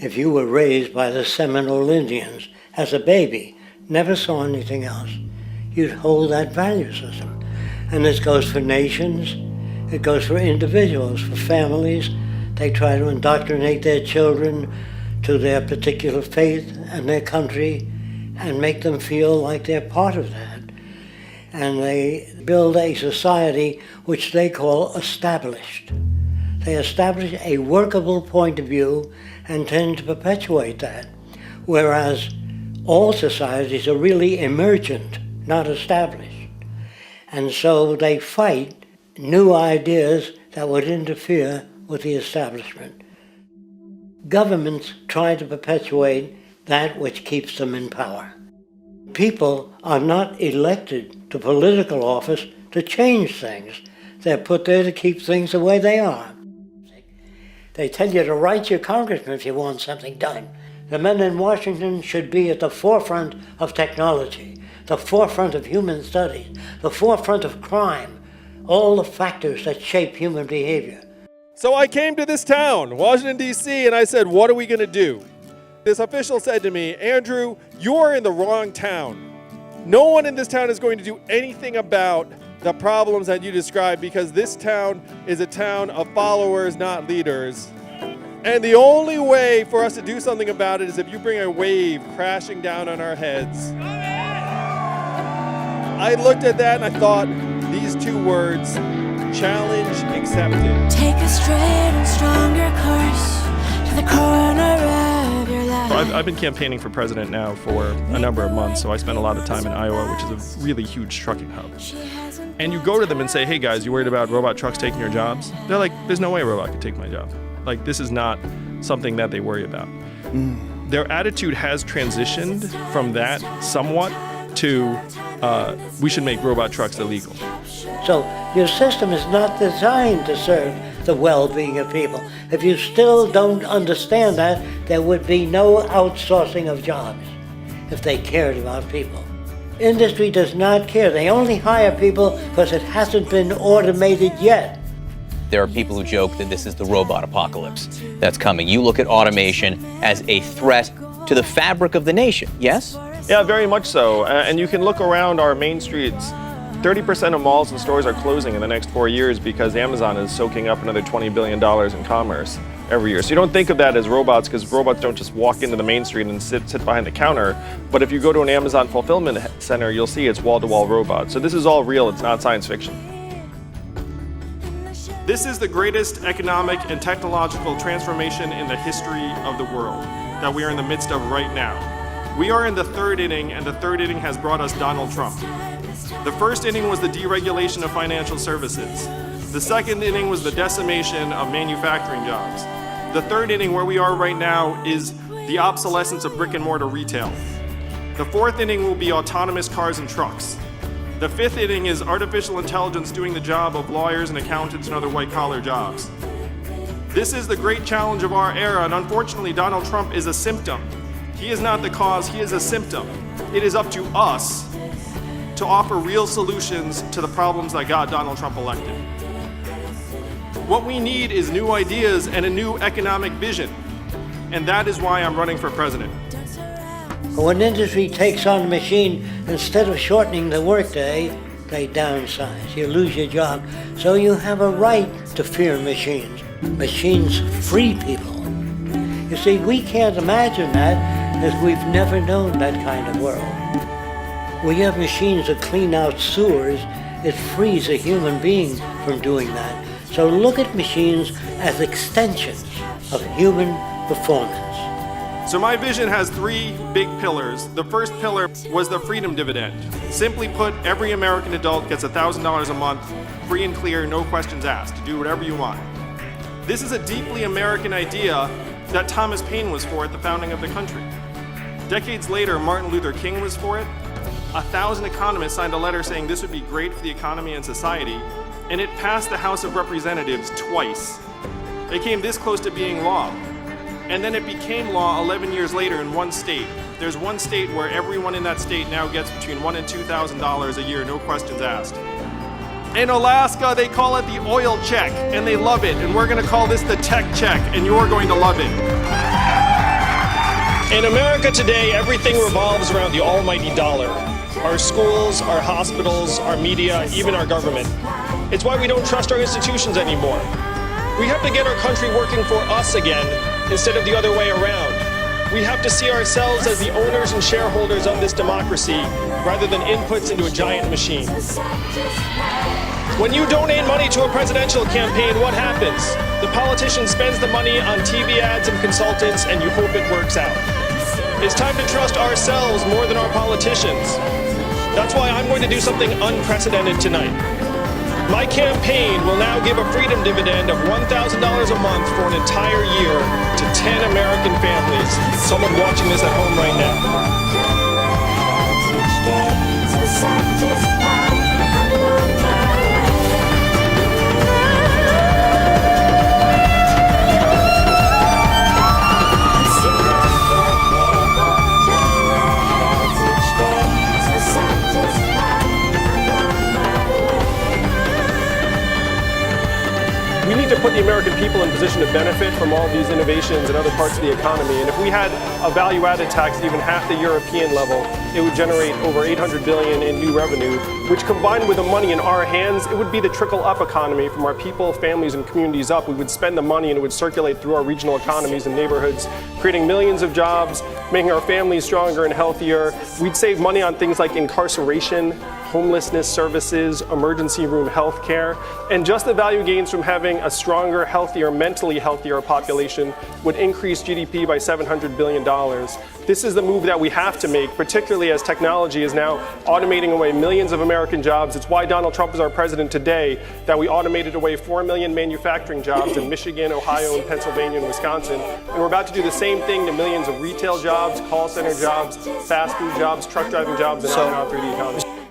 if you were raised by the Seminole Indians as a baby, never saw anything else, you'd hold that value system. And this goes for nations, it goes for individuals, for families. They try to indoctrinate their children to their particular faith and their country and make them feel like they're part of that. And they build a society which they call established. They establish a workable point of view and tend to perpetuate that, whereas all societies are really emergent, not established. And so they fight new ideas that would interfere with the establishment. Governments try to perpetuate that which keeps them in power. People are not elected to political office to change things. They're put there to keep things the way they are. They tell you to write your congressman if you want something done. The men in Washington should be at the forefront of technology, the forefront of human studies, the forefront of crime, all the factors that shape human behavior. So I came to this town, Washington, D.C., and I said, what are we going to do? This official said to me, Andrew, you're in the wrong town. No one in this town is going to do anything about the problems that you described because this town is a town of followers, not leaders. And the only way for us to do something about it is if you bring a wave crashing down on our heads. I looked at that and I thought, these two words, challenge accepted. Take a straight and stronger course to the corner of your life. I've been campaigning for president now for a number of months, so I spent a lot of time in Iowa, which is a really huge trucking hub. And you go to them and say, hey guys, you worried about robot trucks taking your jobs? They're like, there's no way a robot could take my job. Like, this is not something that they worry about. Their attitude has transitioned from that somewhat to we should make robot trucks illegal. So your system is not designed to serve the well-being of people. If you still don't understand that, there would be no outsourcing of jobs if they cared about people. Industry does not care. They only hire people because it hasn't been automated yet. There are people who joke that this is the robot apocalypse that's coming. You look at automation as a threat to the fabric of the nation, yes? Yeah, very much so. And you can look around our main streets. 30% of malls and stores are closing in the next 4 years because Amazon is soaking up another $20 billion in commerce every year. So you don't think of that as robots because robots don't just walk into the main street and sit behind the counter. But if you go to an Amazon fulfillment center, you'll see it's wall-to-wall robots. So this is all real, it's not science fiction. This is the greatest economic and technological transformation in the history of the world that we are in the midst of right now. We are in the third inning, and the third inning has brought us Donald Trump. The first inning was the deregulation of financial services. The second inning was the decimation of manufacturing jobs. The third inning, where we are right now, is the obsolescence of brick and mortar retail. The fourth inning will be autonomous cars and trucks. The fifth inning is artificial intelligence doing the job of lawyers and accountants and other white-collar jobs. This is the great challenge of our era, and unfortunately, Donald Trump is a symptom. He is not the cause, he is a symptom. It is up to us to offer real solutions to the problems that got Donald Trump elected. What we need is new ideas and a new economic vision, and that is why I'm running for president. When industry takes on a machine, instead of shortening the workday, they downsize. You lose your job. So you have a right to fear machines. Machines free people. You see, we can't imagine that as we've never known that kind of world. We have machines that clean out sewers. It frees a human being from doing that. So look at machines as extensions of human performance. So my vision has three big pillars. The first pillar was the freedom dividend. Simply put, every American adult gets $1,000 a month, free and clear, no questions asked, to do whatever you want. This is a deeply American idea that Thomas Paine was for at the founding of the country. Decades later, Martin Luther King was for it. 1,000 economists signed a letter saying this would be great for the economy and society, and it passed the House of Representatives twice. It came this close to being law. And then it became law 11 years later in one state. There's one state where everyone in that state now gets between $1,000 and $2,000 a year, no questions asked. In Alaska, they call it the oil check, and they love it. And we're gonna call this the tech check, and you're going to love it. In America today, everything revolves around the almighty dollar. Our schools, our hospitals, our media, even our government. It's why we don't trust our institutions anymore. We have to get our country working for us again instead of the other way around. We have to see ourselves as the owners and shareholders of this democracy rather than inputs into a giant machine. When you donate money to a presidential campaign, what happens? The politician spends the money on TV ads and consultants, and you hope it works out. It's time to trust ourselves more than our politicians. That's why I'm going to do something unprecedented tonight. My campaign will now give a freedom dividend of $1,000 a month for an entire year to 10 American families. Someone watching this at home right now. We need to put the American people in position to benefit from all these innovations in other parts of the economy. And if we had a value-added tax at even half the European level, it would generate over $800 billion in new revenue, which combined with the money in our hands, it would be the trickle-up economy from our people, families, and communities up. We would spend the money and it would circulate through our regional economies and neighborhoods, creating millions of jobs, making our families stronger and healthier. We'd save money on things like incarceration, homelessness services, emergency room health care, and just the value gains from having a stronger, healthier, mentally healthier population would increase GDP by $700 billion. This is the move that we have to make, particularly as technology is now automating away millions of American jobs. It's why Donald Trump is our president today, that we automated away 4 million manufacturing jobs in Michigan, Ohio, and Pennsylvania, and Wisconsin. And we're about to do the same thing to millions of retail jobs, call center jobs, fast food jobs, truck driving jobs, and on through the economy.